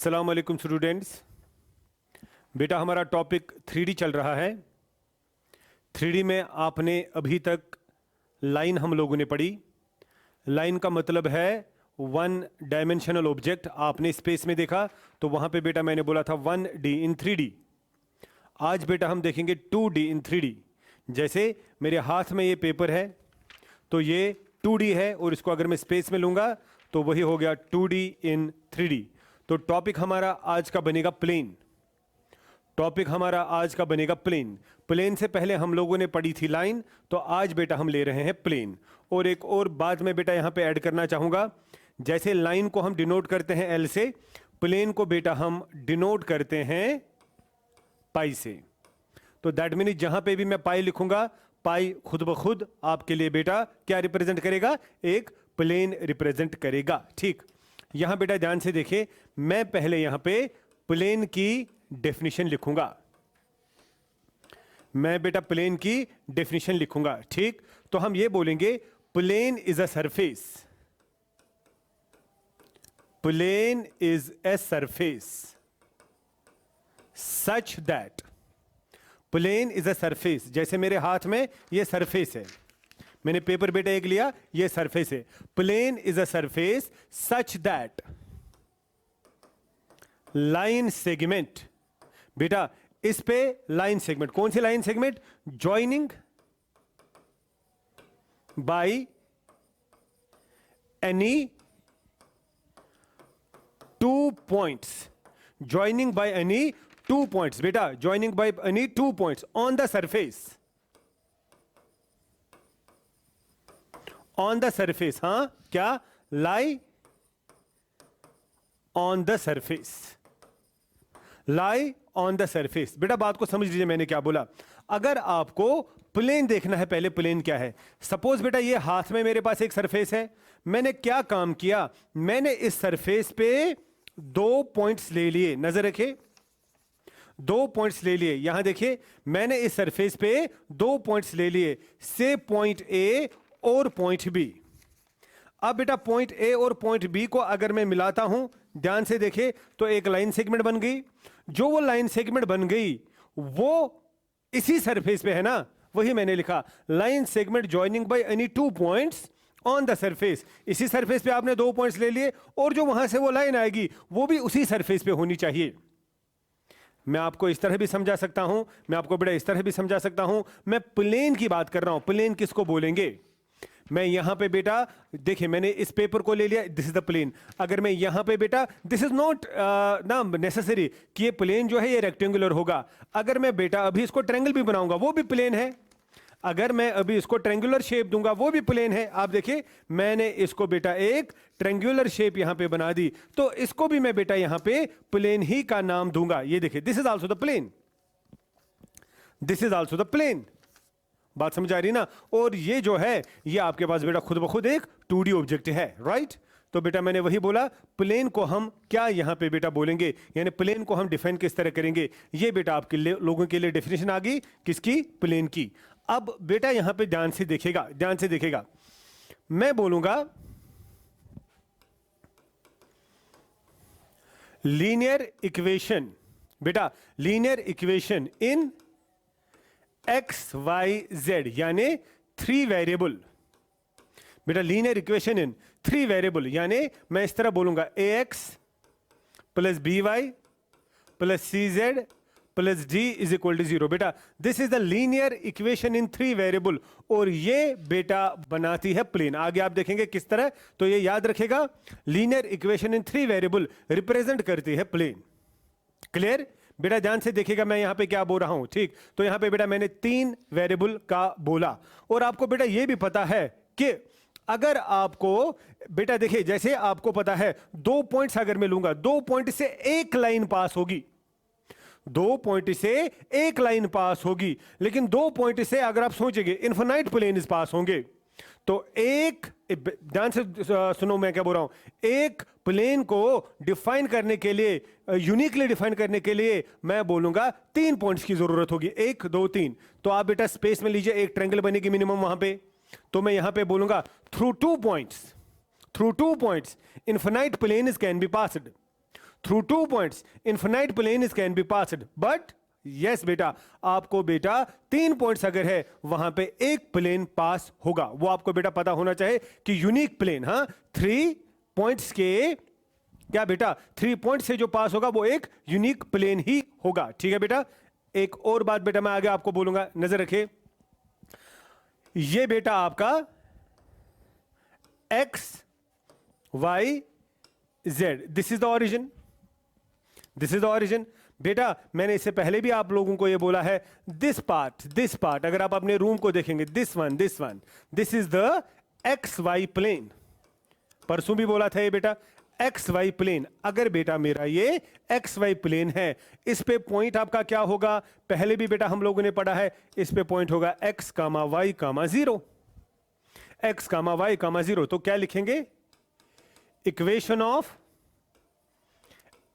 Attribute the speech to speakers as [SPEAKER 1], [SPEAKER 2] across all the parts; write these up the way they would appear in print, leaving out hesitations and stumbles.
[SPEAKER 1] अस्सलाम वालेकुम स्टूडेंट्स। बेटा हमारा टॉपिक 3D चल रहा है। 3D में आपने अभी तक लाइन हम लोगों ने पढ़ी। लाइन का मतलब है वन डायमेंशनल ऑब्जेक्ट। आपने स्पेस में देखा तो वहाँ पे बेटा मैंने बोला था 1D इन 3D। आज बेटा हम देखेंगे 2D इन 3D। जैसे मेरे हाथ में ये पेपर है तो ये 2D है और इसको अगर मैं स्पेस में लूँगा तो वही हो गया 2D इन 3D। तो टॉपिक हमारा आज का बनेगा प्लेन। टॉपिक हमारा आज का बनेगा प्लेन। प्लेन से पहले हम लोगों ने पढ़ी थी लाइन, तो आज बेटा हम ले रहे हैं प्लेन। और एक और बात मैं बेटा यहाँ पे ऐड करना चाहूँगा, जैसे लाइन को हम डिनोट करते हैं एल से, प्लेन को बेटा हम डिनोट करते हैं पाई से। तो दैट मीन जहाँ पे भी मैं पाई लिखूंगा, पाई खुद ब खुद आपके लिए बेटा क्या रिप्रेजेंट करेगा? एक प्लेन रिप्रेजेंट करेगा। ठीक, यहां बेटा ध्यान से देखिए, मैं पहले यहां पे प्लेन की डेफिनेशन लिखूंगा। मैं बेटा प्लेन की डेफिनेशन लिखूंगा। ठीक, तो हम ये बोलेंगे plane is a surface. Plane is a surface such that, plane is a surface, जैसे मेरे हाथ में ये सरफेस है, मैंने पेपर बेटा एक लिया, ये सरफेस है। Plane is a surface such that line segment, बेटा इस पे लाइन सेगमेंट, कौन सी line segment? Joining by any two points, joining by any two points, बेटा joining by any two points on the surface, on the surface. हाँ, क्या? Lie on the surface, lie on the surface. बेटा बात को समझ लीजिए मैंने क्या बोला। अगर आपको प्लेन देखना है, पहले प्लेन क्या है? सपोज बेटा ये हाथ में मेरे पास एक सरफेस है, मैंने क्या काम किया? मैंने इस सरफेस पे दो पॉइंट्स ले लिए, नजर रखिए, दो पॉइंट्स ले लिए। यहां देखिए, मैंने इस सरफेस पे दो पॉइंट्स ले लिए, से पॉइंट ए और पॉइंट बी। अब बेटा पॉइंट ए और पॉइंट बी को अगर मैं मिलाता हूं, ध्यान से देखें, तो एक लाइन सेगमेंट बन गई। जो वो लाइन सेगमेंट बन गई वो इसी सरफेस पे है ना, वही मैंने लिखा, line segment joining by any two points on the surface. इसी सरफेस पे आपने दो पॉइंट्स ले लिए और जो वहां से वो लाइन आएगी वो भी उसी सरफेस पे होनी चाहिए। मैं आपको इस तरह भी समझा सकता हूं, मैं आपको बेटा इस तरह भी समझा सकता हूं। मैं प्लेन की बात कर रहा हूं। प्लेन किसको बोलेंगे? मैं यहां पे बेटा देखिए, मैंने इस पेपर को ले लिया, दिस इज द प्लेन। अगर मैं यहां पे बेटा, दिस इज नॉट ना नेसेसरी कि ये प्लेन जो है ये रेक्टेंगुलर होगा। अगर मैं बेटा अभी इसको ट्रायंगल भी बनाऊंगा वो भी प्लेन है। अगर मैं अभी इसको ट्रायंगुलर शेप दूंगा वो भी प्लेन है। आप देखिए, मैंने इसको बेटा एक ट्रायंगुलर शेप यहां पे बना दी, तो इसको भी मैं बेटा यहां पे प्लेन ही का नाम दूंगा। ये देखिए, this is also the plane, this is also the plane. बात समझ आ रही ना? और ये जो है ये आपके पास बेटा खुद ब खुद एक 2D ऑब्जेक्ट है, राइट? तो बेटा मैंने वही बोला, प्लेन को हम क्या यहां पे बेटा बोलेंगे, यानी प्लेन को हम डिफाइन किस तरह करेंगे। ये बेटा आपके लिए लोगों के लिए डेफिनेशन आ गई, किसकी? प्लेन की। अब बेटा यहां पे ध्यान से देखेगा, ध्यान से देखेगा, मैं बोलूंगा लीनियर इक्वेशन, बेटा linear equation in x Y z, यानी थ्री वेरिएबल। बेटा linear equation in three variable, यानी मैं इस तरह बोलूंगा a x plus B Y plus C Z plus D is equal to zero. बेटा this is the linear equation in three variable, और ये बेटा बनाती है प्लेन। आगे आप देखेंगे किस तरह, तो ये याद रखेगा, linear equation in three variable represent करती है प्लेन। क्लियर? बेटा ध्यान से देखिएगा मैं यहां पे क्या बोल रहा हूं। ठीक, तो यहां पे बेटा मैंने तीन वेरिएबल का बोला, और आपको बेटा यह भी पता है कि अगर आपको बेटा देखिए, जैसे आपको पता है दो पॉइंट्स अगर मैं लूंगा, दो पॉइंट से एक लाइन पास होगी, दो पॉइंट से एक लाइन पास होगी, लेकिन दो पॉइंट से अगर आप सोचेंगे इनफिनाइट प्लेन पास होंगे, तो एक, ध्यान से सुनो मैं क्या बोल रहा हूं, एक प्लेन को डिफाइन करने के लिए, यूनिकली डिफाइन करने के लिए मैं बोलूंगा तीन पॉइंट्स की जरूरत होगी, एक दो तीन। तो आप बेटा स्पेस में लीजिए, एक ट्रायंगल बनेगी मिनिमम वहां पे, तो मैं यहां पे बोलूंगा through two points, infinite plane can be passed. Through 2 points infinite plane is can be passed, but yes बेटा, आपको बेटा 3 पॉइंट्स अगर है वहां पे एक प्लेन पास होगा। वो आपको बेटा पता होना चाहिए कि यूनिक प्लेन, हाँ 3 पॉइंट्स के क्या बेटा 3 पॉइंट से जो पास होगा वो एक यूनिक प्लेन ही होगा। ठीक है बेटा, एक और बात बेटा मैं आगे आपको बोलूंगा, नजर रखिए। ये बेटा आपका X Y Z, this is the origin, this is the origin. बेटा मैंने इससे पहले भी आप लोगों को ये बोला है, दिस पार्ट अगर आप अपने रूम को देखेंगे, this one, this is the X Y plane. परसों भी बोला था ये बेटा एक्स वाई प्लेन। अगर बेटा मेरा ये एक्स वाई प्लेन है, इस पे पॉइंट आपका क्या होगा, पहले भी बेटा हम लोगों ने पढ़ा है, इस पे पॉइंट होगा X comma Y comma zero, X comma Y comma zero. तो क्या लिखेंगे, equation of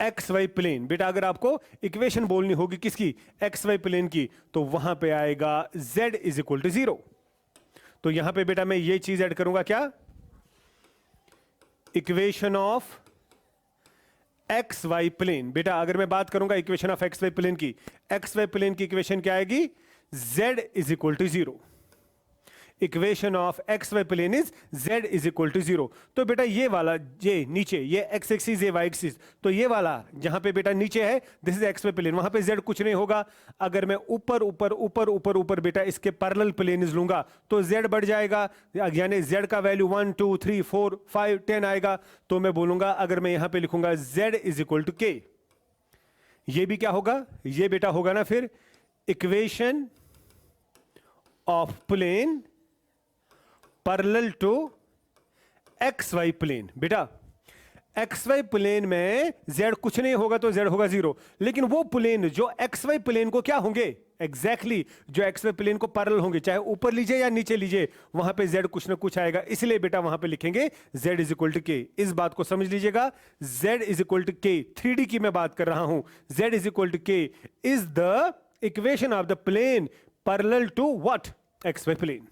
[SPEAKER 1] X Y plane. बेटा अगर आपको इक्वेशन बोलनी होगी किसकी, एक्स वाई प्लेन की, तो वहां पे आएगा z इज इक्वल टू 0। तो यहां पे बेटा मैं ये चीज ऐड करूंगा, क्या, equation of X Y plane. बेटा अगर मैं बात करूंगा equation of X Y plane की, एक्स वाई प्लेन की इक्वेशन क्या आएगी, z is equal to 0। Equation of X Y plane is z is equal to 0। तो बेटा ये वाला, ये नीचे ये x एक्सिस, ये y एक्सिस, तो ये वाला जहां पे बेटा नीचे है this is X Y plane, वहां पे z कुछ नहीं होगा। अगर मैं ऊपर ऊपर ऊपर ऊपर ऊपर बेटा इसके पैरेलल प्लेन्स लूंगा तो z बढ़ जाएगा, यानी z का वैल्यू 1 2 3 4 5 10 आएगा। तो मैं बोलूंगा, अगर मैं यहां पे लिखूंगा z is equal to k, ये भी क्या होगा, ये बेटा होगा ना फिर equation of plane parallel to X Y plane. बेटा एक्स वाई प्लेन में z कुछ नहीं होगा तो z होगा 0, लेकिन वो प्लेन जो एक्स वाई प्लेन को क्या होंगे, एग्जैक्टली जो एक्स वाई प्लेन को पैरेलल होंगे, चाहे ऊपर लीजिए या नीचे लीजिए, वहां पे z कुछ ना कुछ आएगा। इसलिए बेटा वहां पे लिखेंगे z is equal to k। इस बात को समझ लीजिएगा, z is equal to k, 3D की मैं बात कर रहा हूं, z is equal to k is the equation of the plane parallel to what, X Y plane,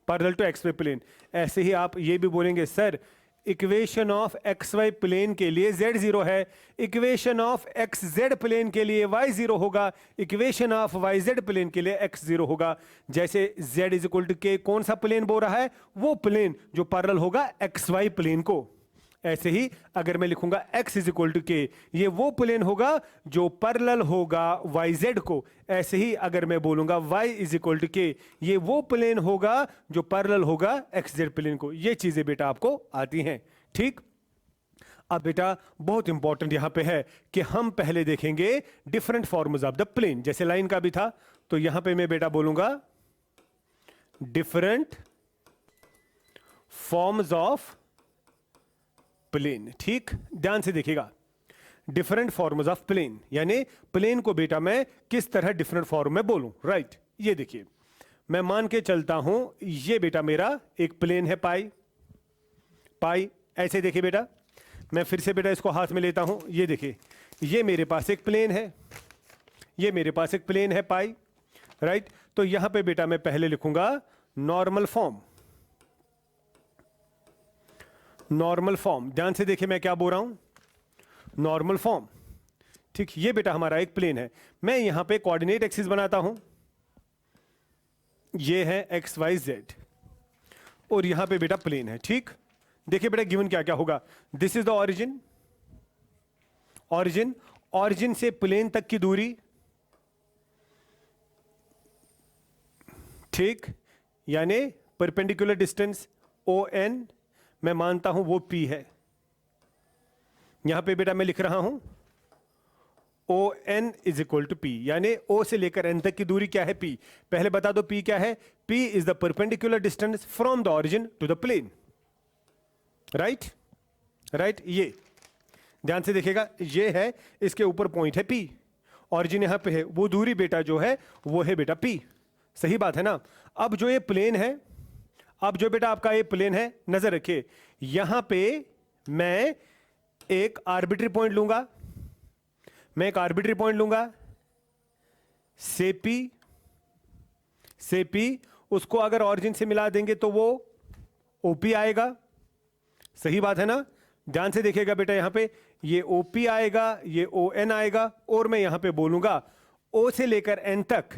[SPEAKER 1] parallel to X Y plane. ऐसे ही आप ये भी बोलेंगे, sir equation of X Y plane के लिए z 0 है, equation of X Z plane के लिए y 0 होगा, equation of Y Z plane के लिए x 0 होगा। जैसे z is equal to k कौन सा प्लेन बोल रहा है, वो प्लेन जो पैरेलल होगा एक्स वाई प्लेन को। ऐसे ही अगर मैं लिखूंगा x is equal to k, ये वो प्लेन होगा जो पैरेलल होगा वाई जेड को। ऐसे ही अगर मैं बोलूंगा y is equal to k, ये वो प्लेन होगा जो पैरेलल होगा एक्स जेड प्लेन को। ये चीजें बेटा आपको आती हैं, ठीक। अब बेटा बहुत इंपॉर्टेंट यहां पे है कि हम पहले देखेंगे different forms of the plane, जैसे लाइन का भी था, तो यहां पे मैं बेटा बोलूंगा डिफरेंट फॉर्म्स ऑफ प्लेन। ठीक, ध्यान से देखिएगा, डिफरेंट फॉर्म्स ऑफ प्लेन, यानी प्लेन को बेटा मैं किस तरह डिफरेंट फॉर्म में बोलूं, राइट। ये देखिए, मैं मान के चलता हूं ये बेटा मेरा एक प्लेन है पाई, ऐसे देखिए बेटा, मैं फिर से बेटा इसको हाथ में लेता हूं, ये देखिए ये मेरे पास एक प्लेन है, ये मेरे पास एक प्लेन है पाई, राइट। तो यहां पे बेटा मैं पहले लिखूंगा नॉर्मल फॉर्म, नॉर्मल फॉर्म, ध्यान से देखिए मैं क्या बोल रहा हूं, नॉर्मल फॉर्म। ठीक, ये बेटा हमारा एक प्लेन है, मैं यहां पे कोऑर्डिनेट एक्सिस बनाता हूं, ये है एक्स वाई जेड, और यहां पे बेटा प्लेन है। ठीक, देखिए बेटा गिवन क्या क्या होगा, this is the origin, origin से प्लेन तक की दूरी, ठीक, यानी परपेंडिकुलर डिस्टेंस ON, मैं मानता हूं वो P है। यहां पे बेटा मैं लिख रहा हूं ON is equal to P, यानी O से लेकर N तक की दूरी क्या है, P। पहले बता दो P क्या है, P is the perpendicular distance from the origin to the plane, right. ये ध्यान से देखिएगा, ये है, इसके ऊपर पॉइंट है P, ऑरिजिन यहां पे है, वो दूरी बेटा जो है वो है बेटा P, सही बात है ना। अब जो ये प्लेन है, अब जो बेटा आपका ये प्लेन है, नजर रखिए, यहां पे मैं एक आर्बिट्री पॉइंट लूंगा, मैं एक आर्बिट्री पॉइंट लूंगा से P, उसको अगर ऑरिजिन से मिला देंगे तो वो OP आएगा, सही बात है ना। ध्यान से देखिएगा बेटा, यहां पे ये OP आएगा, ये ON आएगा, और मैं यहां पे बोलूंगा O से लेकर N तक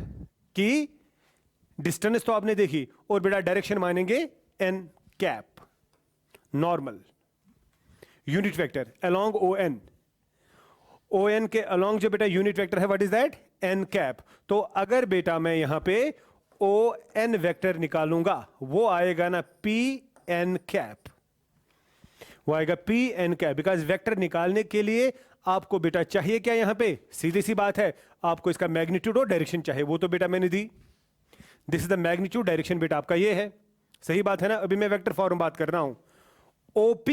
[SPEAKER 1] की डिस्टेंस तो आपने देखी, और बेटा डायरेक्शन मानेंगे N cap, normal unit vector along ON। ON के अलोंग जो बेटा यूनिट वेक्टर है, what is that? N cap. तो अगर बेटा मैं यहां पे ON वेक्टर निकालूंगा, वो आएगा ना PN कैप, वो आएगा PN कैप। बिकॉज वेक्टर निकालने के लिए आपको बेटा चाहिए क्या? यहां पे सीधी सी बात है, आपको इसका मैग्नीट्यूड और डायरेक्शन चाहिए, वो तो बेटा मैंने दी। This is the magnitude, direction बेटा आपका ये है। सही बात है ना? अभी मैं वेक्टर फॉर्म बात कर रहा हूं। OP,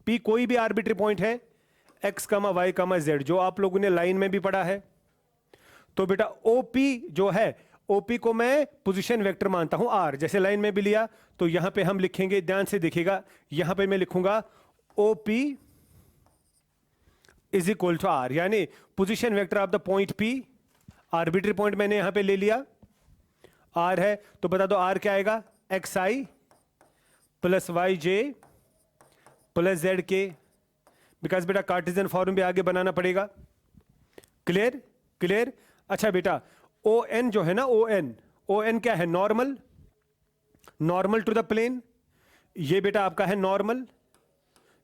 [SPEAKER 1] P कोई भी आर्बिट्री पॉइंट है, x, y, z, जो आप लोगों ने लाइन में भी पढ़ा है। तो बेटा OP जो है, OP को मैं पोजीशन वेक्टर मानता हूं R, जैसे लाइन में भी लिया। तो यहां पे हम लिखेंगे, ध्यान से देखिएगा, यहां पे मैं लिखूंगा OP is equal to R, यानी position vector of the point P, arbitrary point मैंने यहां पे ले लिया, R है, तो बता दो R क्या आएगा? XI plus YJ plus ZK। Because बेटा कार्टेशियन फॉर्म भी आगे बनाना पड़ेगा। क्लियर? क्लियर। अच्छा बेटा ON जो है ना, ON क्या है? Normal, normal to the plane. ये बेटा आपका है नॉर्मल,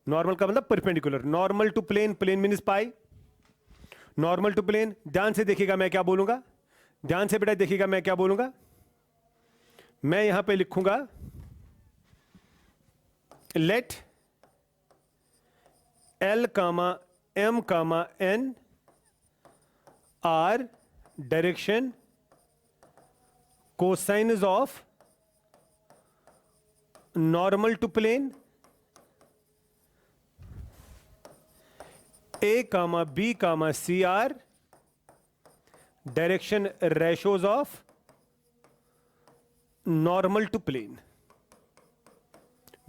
[SPEAKER 1] नॉर्मल का मतलब perpendicular, normal to plane, plane means pi, normal to plane. ध्यान से देखिएगा मैं क्या बोलूंगा, ध्यान से बेटा देखिएगा मैं क्या बोलूंगा। मैं यहां पे लिखूंगा let L, M, N are direction cosines of normal to plane A, B, C are direction ratios of normal to plane.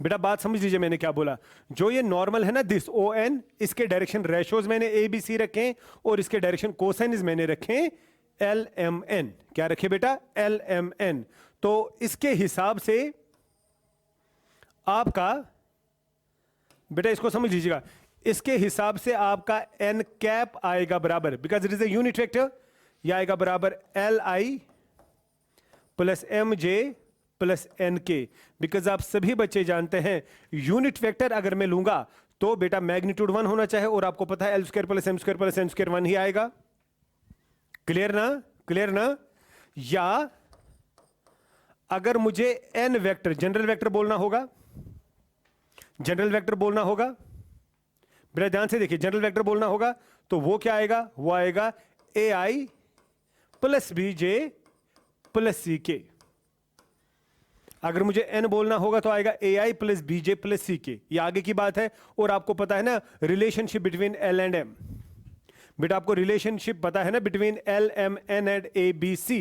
[SPEAKER 1] बेटा बात समझ लीजिए मैंने क्या बोला। जो ये नॉर्मल है ना, दिस ON, इसके डायरेक्शन रेशोज मैंने ABC रखे, और इसके डायरेक्शन कोसाइन्स मैंने रखे LMN। क्या रखे बेटा? LMN। तो इसके हिसाब से आपका बेटा, इसको समझ लीजिएगा, इसके हिसाब से आपका N कैप आएगा बराबर, because it is a unit vector, यह आएगा बराबर LI plus MJ plus NK। Because आप सभी बच्चे जानते हैं यूनिट वेक्टर अगर मैं लूंगा तो बेटा मैग्नीट्यूड 1 होना चाहिए, और आपको पता है L square plus M square plus N square 1 ही आएगा। क्लियर ना? क्लियर ना? या अगर मुझे N वेक्टर, जनरल वेक्टर बोलना होगा, जनरल वेक्टर बोलना होगा बेटा, ध्यान से देखिए, जनरल वेक्टर बोलना होगा तो वो क्या आएगा? वो आएगा AI plus BJ plus CK। अगर मुझे N बोलना होगा तो आएगा AI plus BJ plus CK। ये आगे की बात है। और आपको पता है ना relationship between L and M, बेटा आपको रिलेशनशिप पता है ना between L, M, N and ABC।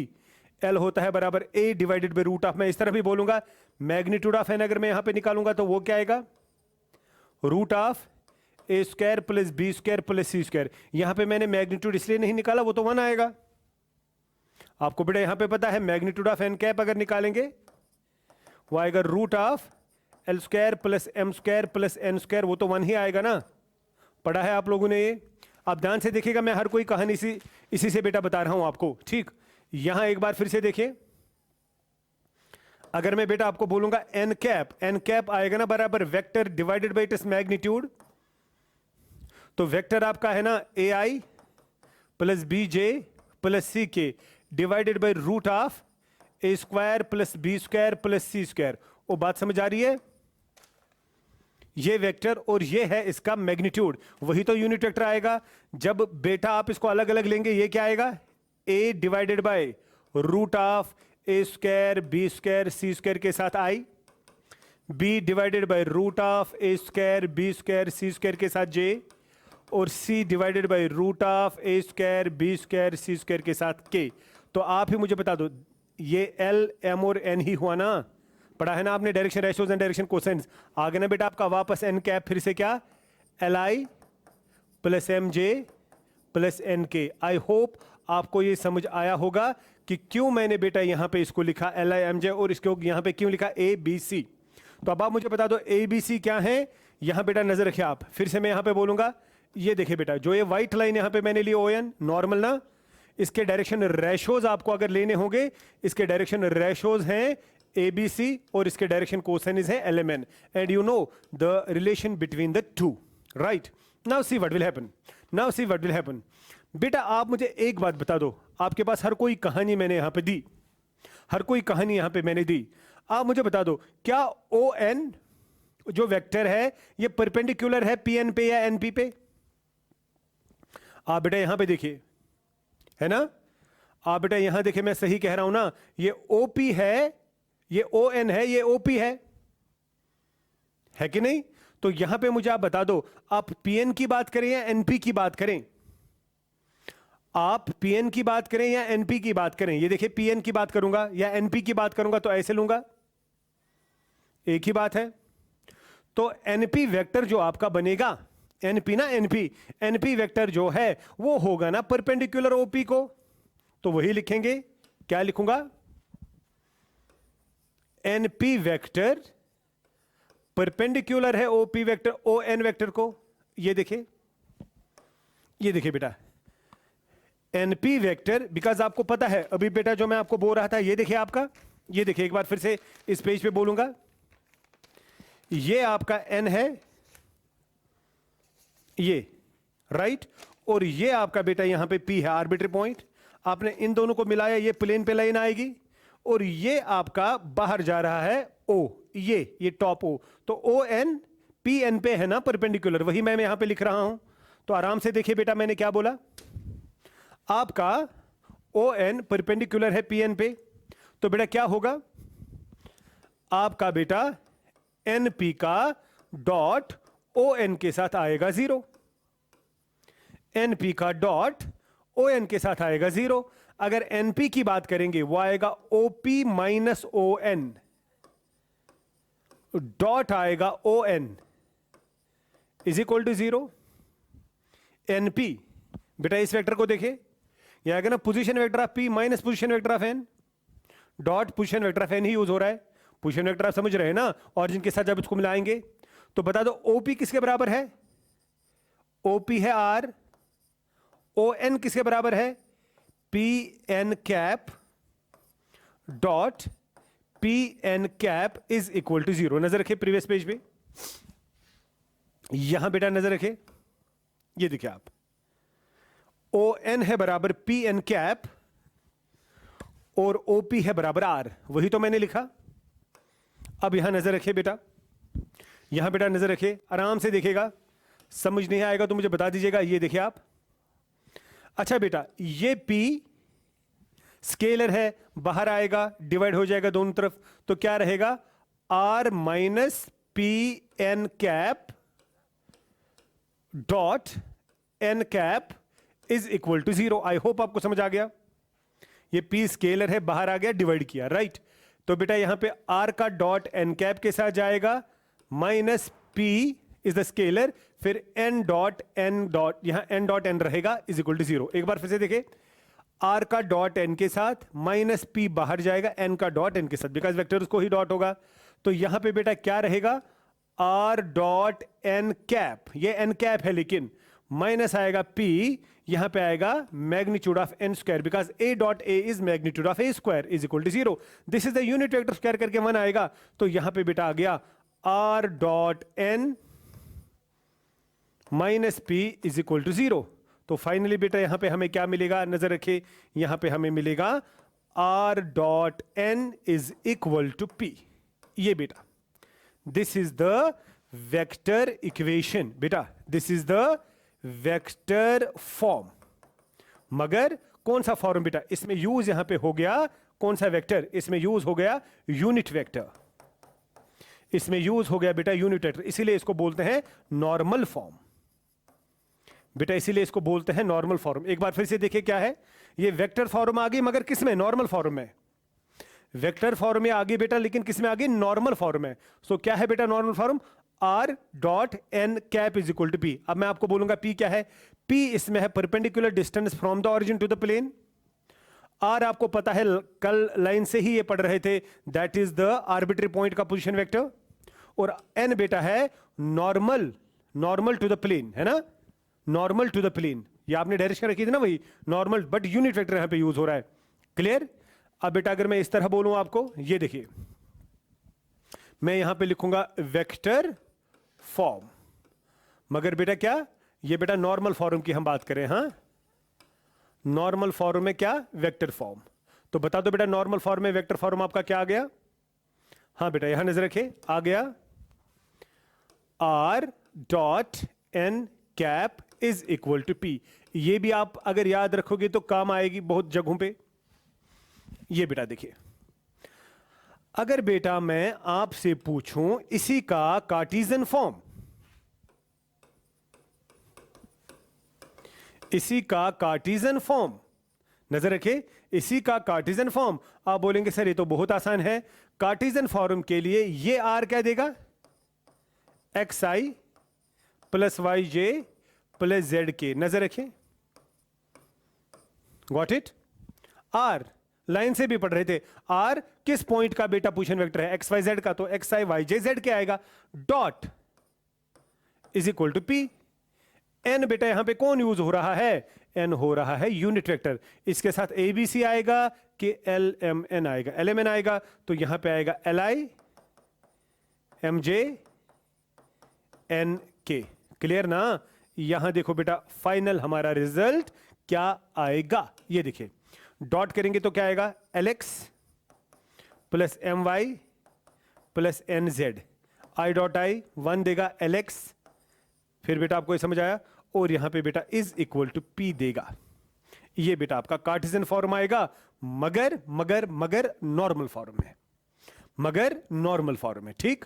[SPEAKER 1] L होता है बराबर A divided by root of, मैं इस तरह भी बोलूंगा मैग्नीट्यूड ऑफ N अगर मैं यहां पे निकालूंगा तो वो क्या आएगा? Root of A square plus B square plus C square. यहां पे मैंने मैग्नीट्यूड इसलिए नहीं निकाला, वो तो 1 आएगा। आपको बेटा यहां पे पता है मैग्नीट्यूड ऑफ N कैप अगर निकालेंगे वो आएगा root of L square plus M square plus N square, वो तो 1 ही आएगा ना। पढ़ा है आप लोगों ने ये? आप ध्यान से देखिएगा, मैं हर कोई कहानी इसी से बेटा बता रहा हूं आपको। ठीक, यहां एक बार फिर से देखिए, अगर मैं बेटा आपको बोलूंगा N कैप आएगा ना बराबर vector divided by its magnitude. तो वेक्टर आपका है ना AI plus BJ plus CK divided by root of A square plus B square plus C square. वो बात समझ आ रही है? ये वेक्टर और ये है इसका मैग्नीट्यूड, वही तो यूनिट वेक्टर आएगा। जब बेटा आप इसको अलग अलग लेंगे, ये क्या आएगा? A divided by root of A square B square C square के साथ I, B divided by root of A square B square C square के साथ J, और C divided by root of A square B square C square के साथ K। तो आप ही मुझे बता दो, ये L, M और N ही हुआ ना? पढ़ा है ना आपने direction ratios and direction cosines. आगे ना बेटा आपका वापस N कैप फिर से क्या? LI plus MJ plus NK। आई होप आपको ये समझ आया होगा कि क्यों मैंने बेटा यहां पे इसको लिखा LI MJ और इसको यहां पे क्यों लिखा ABC। तो अब आप मुझे बता दो ABC क्या है? यहां बेटा नजर रखिए आप, फिर से मैं यहां पे बोलूंगा, ये देखिए बेटा जो ये व्हाइट लाइन यहां पे मैंने ली ओ एन नॉर्मल ना, इसके डायरेक्शन रेशोज आपको अगर लेने होंगे, इसके डायरेक्शन रेशोज हैं ABC और इसके डायरेक्शन कोसाइनस है LMN, and you know the relation between the two, right? Now see what will happen, now see what will happen. बेटा आप मुझे एक बात बता दो, आपके पास हर कोई कहानी मैंने यहां पे दी, हर कोई कहानी यहां पे मैंने दी, आप मुझे बता दो क्या ON जो वेक्टर है ये परपेंडिकुलर है PN पे या NP पे? आप बेटा यहां पे देखिए, है ना, आप बेटा यहां देखिए, मैं सही कह रहा हूं ना, ये OP है, ये ON है, ये OP है कि नहीं? तो यहां पे मुझे आप बता दो, आप PN की बात करें या NP की बात करें? आप PN की बात करें या NP की बात करें? ये देखिए PN की बात करूंगा या NP की बात करूंगा तो ऐसे लूंगा, एक ही बात है। तो NP वेक्टर जो आपका बनेगा, NP ना, NP वेक्टर जो है वो होगा ना परपेंडिकुलर OP को, तो वही लिखेंगे, क्या लिखूंगा? NP वेक्टर परपेंडिकुलर है OP वेक्टर, ON वेक्टर को। ये देखिए, ये देखिए बेटा NP वेक्टर, बिकॉज आपको पता है अभी बेटा जो मैं आपको बोल रहा था, ये देखिए आपका, ये देखिए एक बार फिर से इस पेज पे बोलूंगा, ये आपका N है, ये राइट, और ये आपका बेटा यहां पे P है, आर्बिट्री पॉइंट। आपने इन दोनों को मिलाया, ये प्लेन पे लाइन आएगी, और ये आपका बाहर जा रहा है O, ये टॉप O, तो ON PN पे है ना परपेंडिकुलर, वही मैं यहां पे लिख रहा हूं। तो आराम से देखिए बेटा मैंने क्या बोला, आपका ON परपेंडिकुलर है PN पे, तो बेटा क्या होगा, आपका बेटा NP का डॉट ON के साथ आएगा 0, NP का डॉट ON के साथ आएगा 0। अगर NP की बात करेंगे वो आएगा OP माइनस ON, डॉट आएगा ON is equal to 0। NP बेटा इस वेक्टर को देखे, ये आएगा ना position vector of P minus position vector of N, dot position vector of N he use हो रहा है। पोजीशन वेक्टर आप समझ रहे हैं ना, ऑरिजिन के साथ जब इसको मिलाएंगे तो बता दो OP किसके बराबर है? OP है R, ON किसके बराबर है? PN cap dot PN cap is equal to 0। नजर रखिए प्रीवियस पेज पे, यहां बेटा नजर रखिए, ये देखिए आप, ON है बराबर PN कैप और OP है बराबर R, वही तो मैंने लिखा। अब यहां नजर रखिए बेटा, यहां बेटा नजर रखिए, आराम से देखिएगा, समझ नहीं आएगा तो मुझे बता दीजिएगा। ये देखिए आप, अच्छा बेटा ये P स्केलर है, बाहर आएगा, डिवाइड हो जाएगा दोनों तरफ, तो क्या रहेगा? R minus PN cap dot N cap is equal to 0। I hope आपको समझ आ गया। ये P स्केलर है, बाहर आ गया, डिवाइड किया, राइट? तो बेटा यहां पे R का डॉट N कैप के साथ जाएगा, minus P is the scalar, फिर N डॉट यहां N डॉट N रहेगा इज इक्वल टू 0। एक बार फिर से देखें, R का डॉट N के साथ, माइनस P बाहर जाएगा N का डॉट N के साथ, बिकॉज वेक्टर उसको ही डॉट होगा। तो यहां पे बेटा क्या रहेगा? R डॉट N कैप, ये N कैप है लेकिन माइनस आएगा P, यहां पे आएगा magnitude of N square, because A dot A is magnitude of A square is equal to 0। This is the unit vector, square करके 1 आएगा, तो यहां पे बेटा आ गया R dot N minus P is equal to 0। तो फाइनली बेटा यहां पे हमें क्या मिलेगा? नजर रखिए, यहां पे हमें मिलेगा R dot N is equal to P। ये बेटा this is the vector equation, बेटा this is the vector form. मगर कौन सा फॉर्म बेटा? इसमें यूज यहां पे हो गया कौन सा वेक्टर? इसमें यूज हो गया यूनिट वेक्टर, इसमें यूज हो गया बेटा यूनिट वेक्टर, इसीलिए इसको बोलते हैं नॉर्मल फॉर्म बेटा, इसीलिए इसको बोलते हैं नॉर्मल फॉर्म। एक बार फिर से देखिए क्या है, ये वेक्टर फॉर्म आ गई, मगर किसमें? नॉर्मल फॉर्म में। वेक्टर फॉर्म में आ गई बेटा, लेकिन किसमें आ गई? नॉर्मल फॉर्म में। सो क्या है बेटा normal form? R dot N cap is equal to P। अब मैं आपको बोलूंगा P क्या है। P इसमें है perpendicular distance from the origin to the plane. R आपको पता है, कल लाइन से ही ये पढ़ रहे थे, that is the arbitrary point का पोजीशन वेक्टर। और n बेटा है normal, normal to the plane, है ना, नॉर्मल टू द प्लेन। ये आपने डायरेक्शन रखी थी ना वही नॉर्मल, बट यूनिट वेक्टर यहां पे यूज हो रहा है। क्लियर? अब बेटा अगर मैं इस तरह बोलूं आपको, ये देखिए मैं यहां पे लिखूंगा वेक्टर फॉर्म, मगर बेटा क्या, ये बेटा नॉर्मल फॉर्म की हम बात करें, हाँ नॉर्मल फॉर्म में क्या, वेक्टर फॉर्म। तो बता दो बेटा नॉर्मल फॉर्म में वेक्टर फॉर्म आपका क्या आ गया? हाँ बेटा यहां नजर रखे, आ गया R dot N cap is equal to P. ये भी आप अगर याद रखोगे तो काम आएगी बहुत जगहों पे। ये बेटा देखिए, अगर बेटा मैं आपसे पूछूं इसी का कार्टेशियन फॉर्म, इसी का कार्टेशियन फॉर्म, नजर रखे इसी का कार्टेशियन फॉर्म, आप बोलेंगे सर ये तो बहुत आसान है। कार्टेशियन फॉर्म के लिए ये आर क्या देगा, x I plus Y J plus Z के, नजर रखें, गॉट इट। आर लाइन से भी पढ़ रहे थे, आर किस पॉइंट का बेटा पोजीशन वेक्टर है, एक्स वाई जेड का, तो X I Y J Z क्या आएगा, dot is equal to P. N बेटा यहां पे कौन यूज हो रहा है, एन हो रहा है यूनिट वेक्टर, इसके साथ ए बी सी आएगा कि एल एम एन आएगा, एल एम एन आएगा, तो यहां पे आएगा L I M J N K. Clear ना? यहां देखो बेटा फाइनल हमारा रिजल्ट क्या आएगा, ये देखिए डॉट करेंगे तो क्या आएगा, L X plus M Y plus N Z, I dot I 1 देगा एल एक्स, फिर बेटा आपको ये समझ आया, और यहां पे बेटा इज इक्वल टू पी देगा। ये बेटा आपका कार्टेशियन फॉर्म आएगा, मगर मगर मगर नॉर्मल फॉर्म में, मगर नॉर्मल फॉर्म में। ठीक,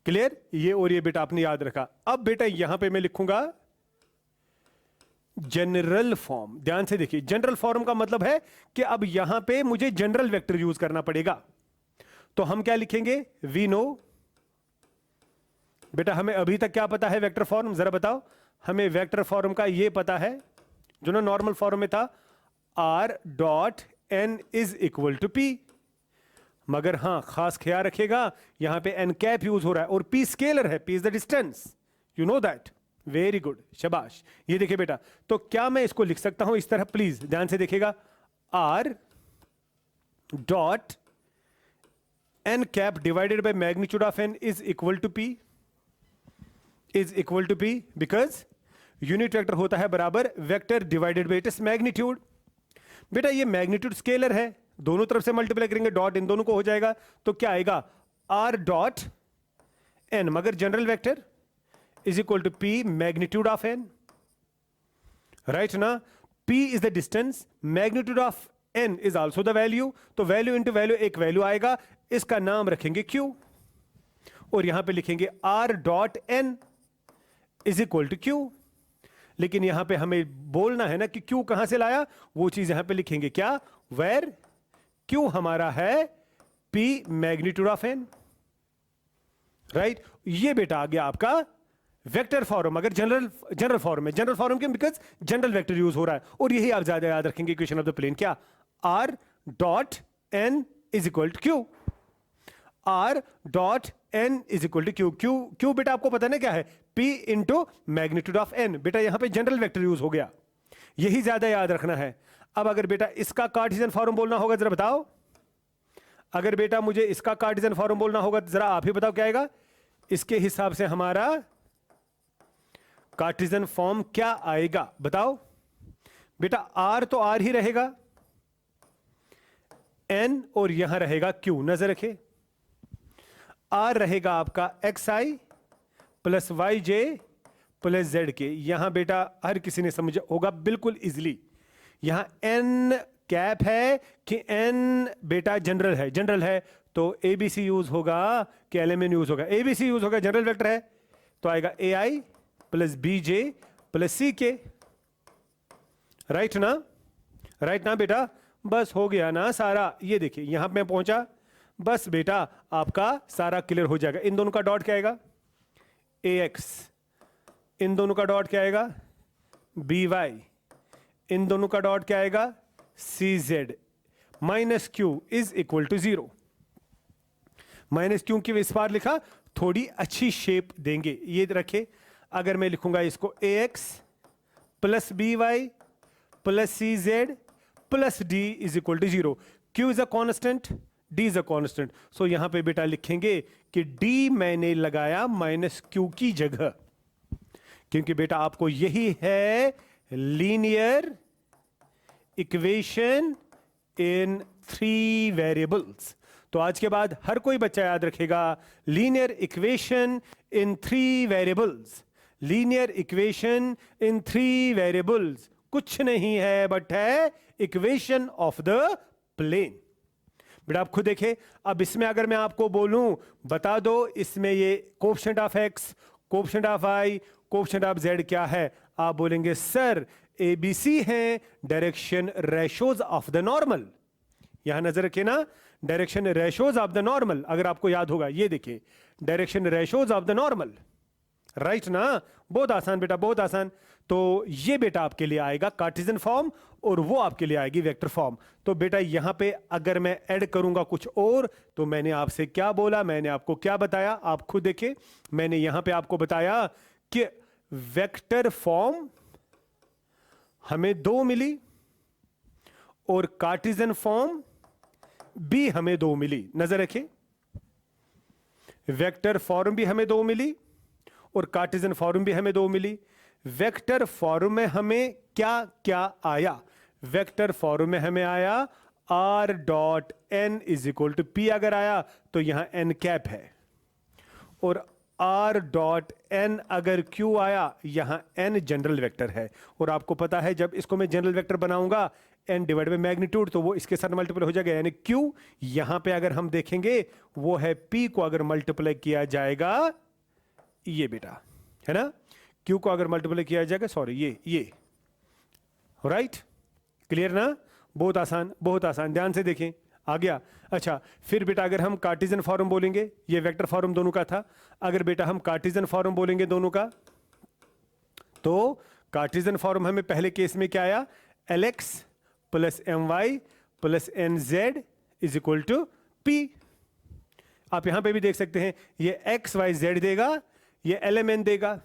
[SPEAKER 1] क्लियर? ये और ये बेटा आपने याद रखा। अब बेटा यहां पे मैं लिखूंगा जनरल फॉर्म। ध्यान से देखिए, जनरल फॉर्म का मतलब है कि अब यहां पे मुझे जनरल वेक्टर यूज करना पड़ेगा। तो हम क्या लिखेंगे, वी नो, बेटा हमें अभी तक क्या पता है वेक्टर फॉर्म, जरा बताओ। हमें वेक्टर फॉर्म का ये पता है जो ना नॉर्मल फॉर्म में था, R dot N is equal to P, मगर हां खास ख्याल रखिएगा यहां पे एन कैप यूज हो रहा है और पी स्केलर है, P is the distance, you know that, very good, शाबाश। ये देखिए बेटा, तो क्या मैं इसको लिख सकता हूं इस तरह, प्लीज ध्यान से देखिएगा, R dot N cap divided by magnitude of N is equal to P, is equal to P, because unit vector होता है बराबर vector divided by its magnitude. बेटा ये मैग्नीट्यूड स्केलर है, दोनों तरफ से मल्टीप्लाई करेंगे, डॉट इन दोनों को हो जाएगा, तो क्या आएगा, आर डॉट एन, मगर general vector is equal to p magnitude of N, right ना। P is the distance, magnitude of N is also the value, तो वैल्यू इंटू वैल्यू एक वैल्यू आएगा, इसका नाम रखेंगे क्यू, और यहां पे लिखेंगे r dot N is equal to q. लेकिन यहां पे हमें बोलना है ना कि क्यू कहां से लाया, वो चीज यहां पे लिखेंगे क्या, वेर क्यू हमारा है P magnitude of N, right. ये बेटा आ गया आपका वेक्टर फॉर्म, अगर जनरल फॉर्म में, जनरल फॉर्म क्यों, बिकॉज जनरल वेक्टर यूज हो रहा है, और यही आप ज्यादा याद रखेंगे इक्वेशन ऑफ द प्लेन, क्या, R dot N is equal to Q, R dot N is equal to Q, Q Q बेटा आपको पता है ना क्या है, P into magnitude of N. बेटा यहां पे जनरल वेक्टर यूज हो गया, यही ज्यादा याद रखना है। अब अगर बेटा इसका कार्टेशियन फॉर्म बोलना होगा, जरा बताओ, अगर बेटा मुझे इसका कार्टेशियन फॉर्म बोलना होगा, जरा आप ही बताओ क्या आएगा। इसके हिसाब से हमारा कार्टेशियन फॉर्म क्या आएगा, बताओ बेटा। आर तो आर ही रहेगा, एन और यहां रहेगा क्यू, नजर रखे, आर रहेगा आपका x I plus Y J plus Z के। यहां बेटा हर किसी ने समझा होगा बिल्कुल इजीली, यहां एन कैप है कि एन बेटा जनरल है, जनरल है तो एबीसी यूज होगा कि एलएमएन यूज होगा, एबीसी यूज होगा, जनरल वेक्टर है तो आएगा ए आई प्लस बी जे प्लस सी के, राइट ना, राइट ना बेटा। बस हो गया ना सारा, ये देखिए यहां पे मैं पहुंचा, बस बेटा आपका सारा क्लियर हो जाएगा। इन दोनों का डॉट क्या आएगा, ए एक्स, इन दोनों का डॉट क्या आएगा, बी वाई, इन दोनों का डॉट क्या आएगा, c z, minus q is equal to 0। Minus q की इस बार लिखा थोड़ी अच्छी शेप देंगे। ये रखे, अगर मैं लिखूंगा इसको ax plus B Y plus C Z plus D is equal to 0। Q is a constant, d is a constant. So यहां पे बेटा लिखेंगे कि डी मैंने लगाया माइनस क्यू की जगह, क्योंकि बेटा आपको यही है लीनियर इक्वेशन इन 3 वेरिएबल्स। तो आज के बाद हर कोई बच्चा याद रखेगा linear equation in 3 variables. Linear equation in 3 variables कुछ नहीं है बट है इक्वेशन ऑफ द प्लेन। बेटा आप खुद देखें, अब इसमें अगर मैं आपको बोलूं बता दो इसमें ये coefficient of X, coefficient of Y, coefficient of Z क्या है, आप बोलेंगे सर एबीसी हैं direction ratios of the normal. यहां नजर रखिए ना, direction ratios of the normal, अगर आपको याद होगा ये देखिए direction ratios of the normal, right ना। बहुत आसान बेटा, बहुत आसान। तो ये बेटा आपके लिए आएगा कार्टेशियन फॉर्म और वो आपके लिए आएगी वेक्टर फॉर्म। तो बेटा यहां पे अगर मैं ऐड करूंगा कुछ और, तो मैंने आपसे क्या बोला, मैंने आपको क्या बताया, आप खुद देखिए। मैंने यहां पे आपको बताया कि वेक्टर फॉर्म हमें 2 मिली और कार्टेशियन फॉर्म भी हमें 2 मिली। नजर रखिए, वेक्टर फॉर्म भी हमें 2 मिली और कार्टेशियन फॉर्म भी हमें 2 मिली। वेक्टर फॉर्म में हमें क्या क्या आया, वेक्टर फॉर्म में हमें आया r dot n is equal to p अगर आया तो यहां n कैप है, और r डॉट n अगर q आया यहां n जनरल वेक्टर है। और आपको पता है जब इसको मैं जनरल वेक्टर बनाऊंगा n डिवाइड बाय मैग्नीट्यूड तो वो इसके साथ मल्टीप्लाई हो जाएगा, यानी q यहां पे अगर हम देखेंगे वो है p को अगर मल्टीप्लाई किया जाएगा, ये बेटा है ना, q को अगर मल्टीप्लाई किया जाएगा, सॉरी ये राइट, क्लियर ना। बहुत आसान, बहुत आसान, ध्यान से देखें, आ गया। अच्छा फिर बेटा अगर हम कार्टेशियन फॉर्म बोलेंगे, ये वेक्टर फॉर्म दोनों का था, अगर बेटा हम कार्टेशियन फॉर्म बोलेंगे दोनों का, तो कार्टेशियन फॉर्म हमें पहले केस में क्या आया, lx plus my plus nz is equal to p। आप यहां पे भी देख सकते हैं ये x y z देगा, ये lmn देगा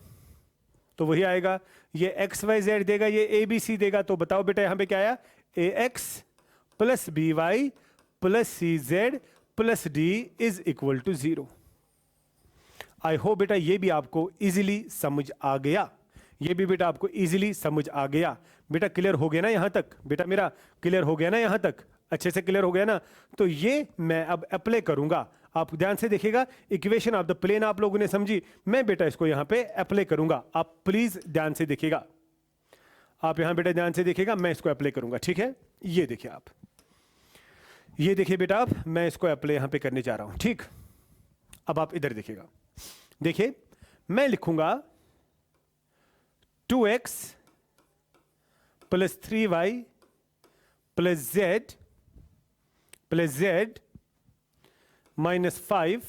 [SPEAKER 1] तो वही आएगा, ये x y z देगा, ये a b c देगा। तो बताओ बेटा यहां पे क्या आया, ax plus B Y plus C Z plus D is equal to 0। I hope बेटा ये भी आपको इजीली समझ आ गया, ये भी बेटा आपको इजीली समझ आ गया। बेटा क्लियर हो गया ना यहां तक, बेटा मेरा क्लियर हो गया ना यहां तक, अच्छे से क्लियर हो गया ना। तो ये मैं अब अप्लाई करूंगा, आप ध्यान से देखिएगा, इक्वेशन ऑफ द प्लेन आप लोगों ने समझी, मैं बेटा इसको यहां पे अप्लाई करूंगा, आप प्लीज ध्यान से देखिएगा, आप यहां बेटा ध्यान से देखिएगा, मैं इसको अप्लाई करूंगा, ठीक है। ये देखिए आप, ये देखिए बेटा आप, मैं इसको अप्लाई यहां पे करने जा रहा हूं, ठीक। अब आप इधर देखिएगा, देखिए मैं लिखूंगा 2x plus 3y plus z minus 5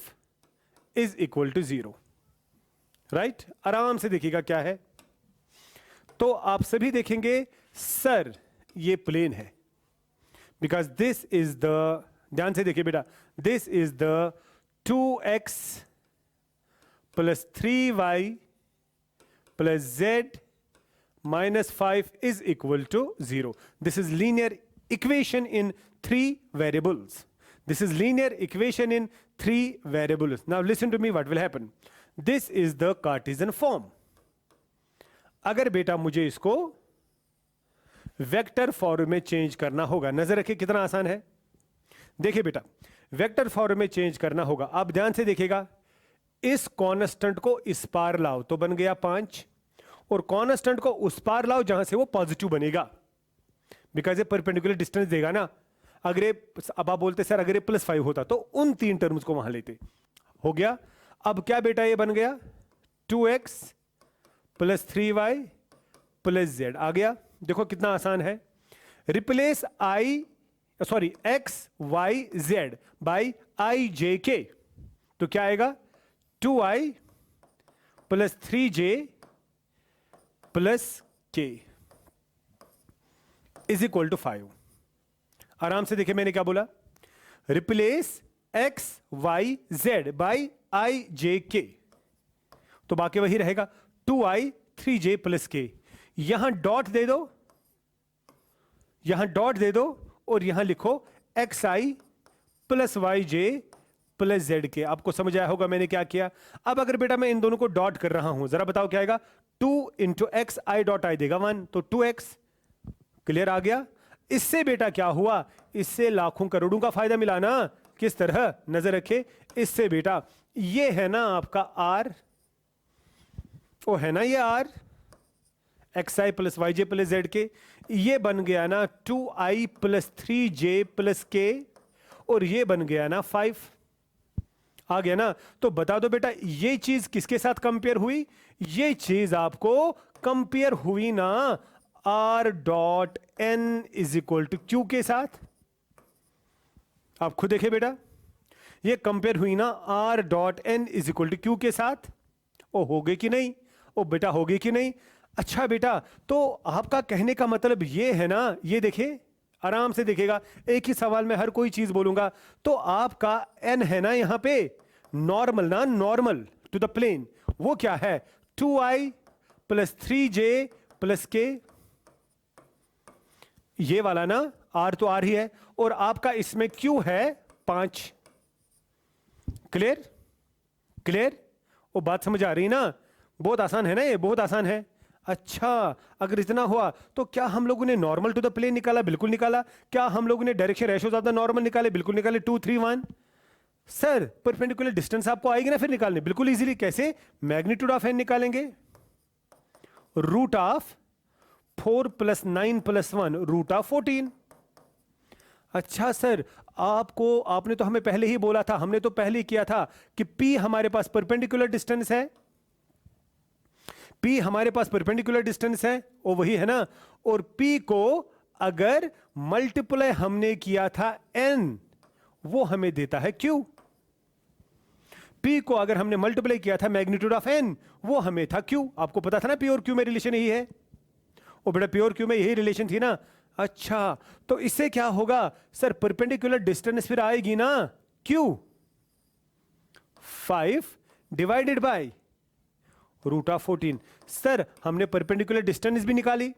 [SPEAKER 1] is equal to 0, right. आराम से देखिएगा क्या है, तो आप सभी देखेंगे सर ये प्लेन है, बिकॉज दिस इज द, ध्यान से देखिए बेटा, this is the 2x plus 3y plus z minus 5 is equal to 0. This is linear equation in 3 variables. This is linear equation in 3 variables. Now listen to me, what will happen. This is the Cartesian form. अगर बेटा मुझे इसको vector form में change करना होगा, नजर रखिए कितना आसान है। देखिए बेटा वेक्टर फॉर्म में चेंज करना होगा, आप ध्यान से देखिएगा, इस कांस्टेंट को इस पार लाओ तो बन गया 5, और कांस्टेंट को उस पार लाओ जहां से वो पॉजिटिव बनेगा, बिकॉज ये परपेंडिकुलर डिस्टेंस देगा ना। अगर ये, अब आप बोलते सर अगर ये +5 होता तो उन 3 टर्म्स को वहां लेते, हो गया। अब क्या बेटा ये बन गया 2x plus 3y plus z आ गया, देखो कितना आसान है। Replace x y z by i j k, तो क्या आएगा 2i plus 3j plus k is equal to 5। आराम से देखिए मैंने क्या बोला, replace x y z by i j k, तो बाकी वही रहेगा 2i 3j प्लस के। यहां डॉट दे दो, यहां डॉट दे दो और यहां लिखो xi plus Y J plus Z के। आपको समझ आया होगा मैंने क्या किया। अब अगर बेटा मैं इन दोनों को डॉट कर रहा हूं, जरा बताओ क्या आएगा। 2 इंटू एक्स आई डॉट आई देगा 1, तो 2x। क्लियर आ गया। इससे बेटा क्या हुआ, इससे लाखों करोड़ों का फायदा मिला ना। किस तरह, नजर रखे। इससे बेटा ये है ना आपका r, वो है ना ये r x I plus Y J plus Z के, ये बन गया ना 2i प्लस 3j प्लस के, और ये बन गया ना 5। आ गया ना। तो बता दो बेटा ये चीज किसके साथ कंपेयर हुई, ये चीज आपको कंपेयर हुई ना r dot n is equal to Q के साथ। आप खुद देखिए बेटा, ये कंपेयर हुई ना r dot n is equal to Q के साथ। ओ हो गई कि नहीं, ओ बेटा हो गई कि नहीं। अच्छा बेटा, तो आपका कहने का मतलब ये है ना, ये देखिए आराम से देखिएगा, एक ही सवाल में हर कोई चीज बोलूंगा। तो आपका n है ना यहां पे नॉर्मल ना, नॉर्मल टू द प्लेन, वो क्या है 2i प्लस 3j प्लस के, ये वाला ना r तो r ही है, और आपका इसमें q है 5। क्लियर क्लियर, वो बात समझ आ रही ना। बहुत आसान है ना, ये बहुत आसान है। अच्छा, अगर इतना हुआ तो क्या हम लोगों ने नॉर्मल टू द प्लेन निकाला, बिल्कुल निकाला। क्या हम लोगों ने direction ratios of the normal निकाले, बिल्कुल निकाले। 2 3 1। सर परपेंडिकुलर डिस्टेंस आपको आएगी ना फिर निकालने, बिल्कुल इजीली। कैसे, मैग्नीट्यूड ऑफ एन निकालेंगे, root of 4 plus 9 plus 1 root of 14। अच्छा सर, आपने तो हमें पहले ही बोला था, हमने तो पहले ही किया था कि P हमारे पास परपेंडिकुलर डिस्टेंस है, P हमारे पास परपेंडिकुलर डिस्टेंस है, वो वही है ना। और P को अगर मल्टीप्लाई हमने किया था N, वो हमें देता है Q। P को अगर हमने मल्टीप्लाई किया था मैग्नीट्यूड ऑफ N, वो हमें था Q। आपको पता था ना P और Q में रिलेशन यही है। ओ बेटा P और Q में यही रिलेशन थी ना। अच्छा, तो इससे क्या होगा सर, परपेंडिकुलर डिस्टेंस फिर आएगी ना Q 5 divided by root of 14। Sir हमने परपेंडिकुलर डिस्टेंस भी निकाली,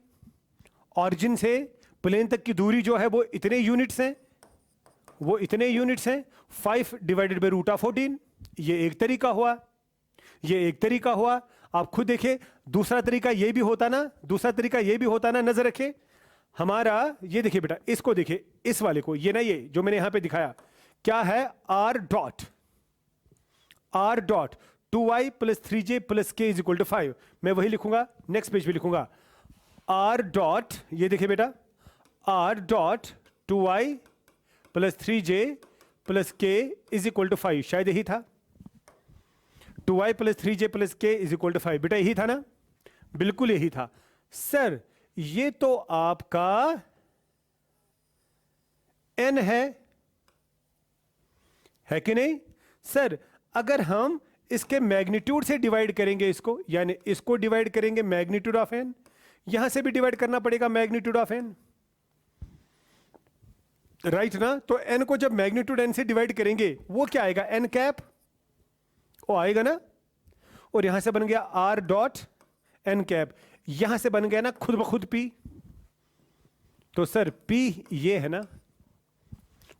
[SPEAKER 1] ऑरिजिन से प्लेन तक की दूरी जो है वो इतने यूनिट्स हैं, वो इतने यूनिट्स हैं। 5 डिवाइडेड बाय रूट ऑफ 14, ये एक तरीका हुआ, ये एक तरीका हुआ। आप खुद देखिए, दूसरा तरीका ये भी होता ना, दूसरा तरीका ये भी होता ना। नजर रखे हमारा, ये देखिए बेटा, इसको देखिए, इस वाले को, ये ना, ये जो मैंने यहां पे दिखाया क्या है, r dot 2i plus 3j plus K is equal to 5। मैं वही लिखूंगा, नेक्स्ट पेज पे लिखूंगा r डॉट, ये देखिए बेटा, r dot 2i plus 3j plus K is equal to 5। शायद यही था, 2i plus 3j plus K is equal to 5। बेटा यही था ना, बिल्कुल यही था। सर ये तो आपका n है कि नहीं। सर अगर हम इसके मैग्नीट्यूड से डिवाइड करेंगे इसको, यानी इसको डिवाइड करेंगे मैग्नीट्यूड ऑफ n, यहां से भी डिवाइड करना पड़ेगा मैग्नीट्यूड ऑफ n, राइट ना। तो n को जब मैग्नीट्यूड n से डिवाइड करेंगे वो क्या आएगा, n कैप, वो आएगा ना। और यहां से बन गया r डॉट n कैप, यहां से बन गया ना खुद ब खुद p। तो सर p ये है ना,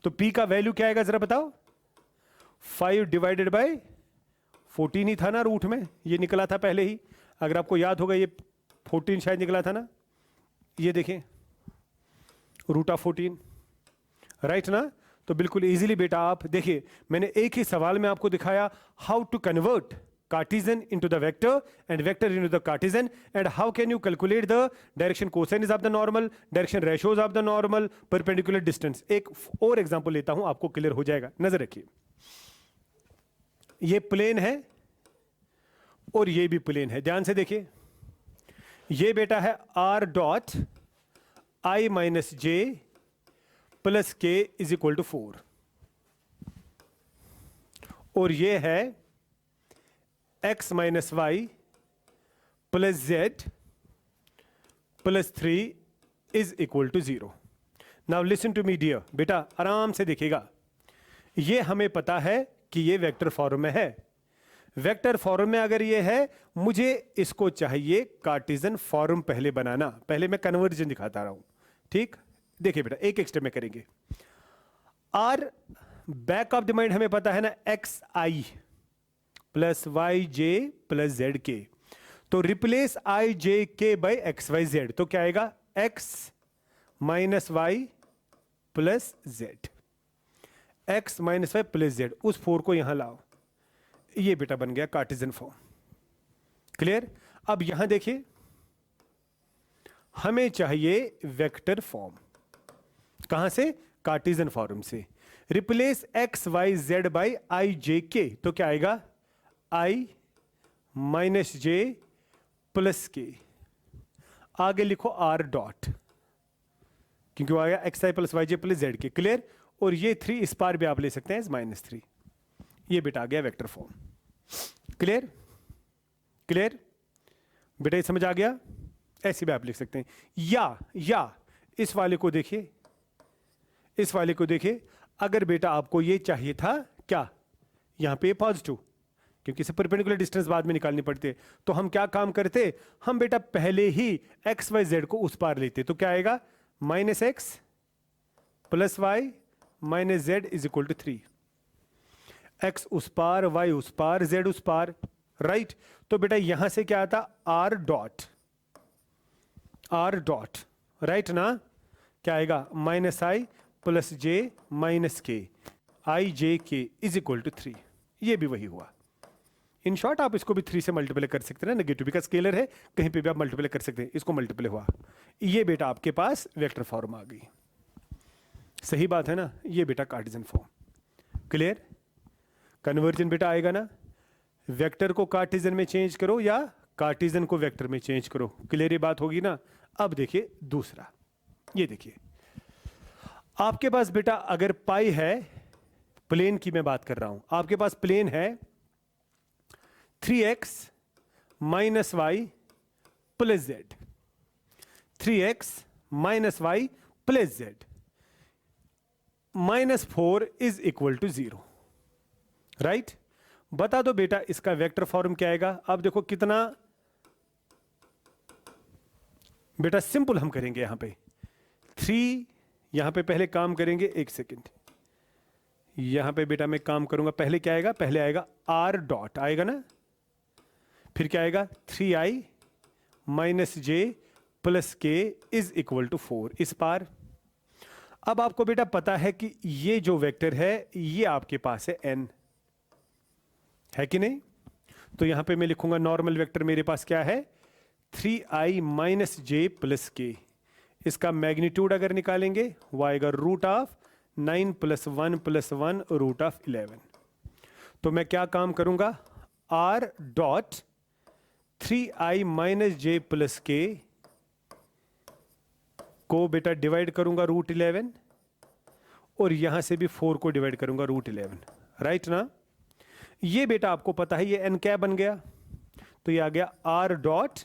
[SPEAKER 1] तो p का वैल्यू क्या आएगा जरा बताओ। 5 डिवाइडेड बाय 14 ही था ना रूट में, ये निकला था पहले ही, अगर आपको याद होगा, ये 14 शायद निकला था ना। ये देखें रूट ऑफ 14, राइट ना। तो बिल्कुल इजीली बेटा आप देखिए, मैंने एक ही सवाल में आपको दिखाया how to convert Cartesian into the vector and vector into the Cartesian, and how can you calculate the direction cosines of the normal, direction ratios of the normal, perpendicular distance। एक और एग्जांपल लेता हूं, आपको clear हो जाएगा। नजर रखिए, ये प्लेन है और ये भी प्लेन है, ध्यान से देखिए। ये बेटा है r dot i minus J plus K is equal to 4, और ये है x minus Y plus Z plus 3 is equal to 0। Now listen to me dear, बेटा आराम से देखिएगा। ये हमें पता है कि ये वेक्टर फॉर्म में है, वेक्टर फॉर्म में अगर ये है, मुझे इसको चाहिए कार्टेशियन फॉर्म पहले बनाना। पहले मैं कन्वर्जन दिखाता रहा हूं, ठीक। देखिए बेटा, एक एक स्टेप में करेंगे। R back of the mind हमें पता है ना, X I plus Y J plus Z K. तो रिप्लेस आई जे के बाई एक्स वाई जेड, तो क्या आएगा, X minus Y plus Z, X minus Y plus Z. उस 4 को यहां लाओ, ये बेटा बन गया कार्टेशियन फॉर्म। क्लियर। अब यहां देखिए, हमें चाहिए वेक्टर फॉर्म। कहां से, कार्टेशियन फॉर्म से। Replace x Y z by i j k, तो क्या आएगा, आई माइनस जे प्लस के। आगे लिखो आर डॉट, क्योंकि वो आ गया x I plus Y J plus Z के। क्लियर। और ये 3 इस पार भी आप ले सकते हैं -3। ये बेटा आ गया वेक्टर फॉर्म। क्लियर। क्लियर बेटा, ये समझ आ गया। ऐसे भी आप लिख सकते हैं। या इस वाले को देखिए, इस वाले को देखिए। अगर बेटा आपको ये चाहिए था क्या, यहां पे पॉजिटिव, क्योंकि इसे परपेंडिकुलर डिस्टेंस बाद में निकालनी पड़ती है, तो हम क्या काम करते, हम बेटा पहले ही एक्स वाई जेड को उस पार लेते। तो क्या आएगा, -x plus Y minus Z is equal to 3। X उस पार, वाई उस पार, जेड उस पार, राइट। तो बेटा यहां से क्या आता, आर डॉट, राइट ना। क्या आएगा, -i प्लस जे माइनस के, आई जे के इज इक्वल टू 3। ये भी वही हुआ। इन शॉर्ट आप इसको भी 3 से मल्टीप्लाई कर सकते हैं, नेगेटिव का स्केलर है, कहीं पे भी आप मल्टीप्लाई कर सकते हैं। इसको मल्टीप्लाई हुआ, ये बेटा आपके पास वेक्टर फॉर्म आ गई। सही बात है ना। ये बेटा कार्टेशियन फॉर्म। क्लियर। कन्वर्जन बेटा आएगा ना, वेक्टर को कार्टेशियन में चेंज करो या कार्टेशियन को वेक्टर में चेंज करो। क्लियर, ये बात होगी ना। अब देखिए दूसरा, ये देखिए, आपके पास बेटा अगर पाई है, प्लेन की मैं बात कर रहा हूं, आपके पास प्लेन है 3x minus Y plus Z, 3x minus Y plus Z, -4 is equal to 0, right. बता दो बेटा इसका वेक्टर फॉर्म क्या आएगा। अब देखो कितना बेटा सिंपल हम करेंगे। यहां पे 3, यहां पे पहले काम करेंगे, एक सेकेंड, यहां पे बेटा मैं काम करूंगा। पहले क्या आएगा, पहले आएगा आर डॉट आएगा ना, फिर क्या आएगा 3i minus J plus K is equal to 4 इस पार। अब आपको बेटा पता है कि ये जो वेक्टर है ये आपके पास है n, है कि नहीं। तो यहां पे मैं लिखूंगा नॉर्मल वेक्टर मेरे पास क्या है, 3i माइनस जे प्लस के। इसका मैग्नीट्यूड अगर निकालेंगे वो आएगा √9 + 1 + 1 √11। तो मैं क्या काम करूंगा, r dot 3i minus J plus के को बेटा डिवाइड करूंगा √11, और यहां से भी 4 को डिवाइड करूंगा √11, राइट ना। ये बेटा आपको पता है ये n कैप बन गया, तो ये आ गया r डॉट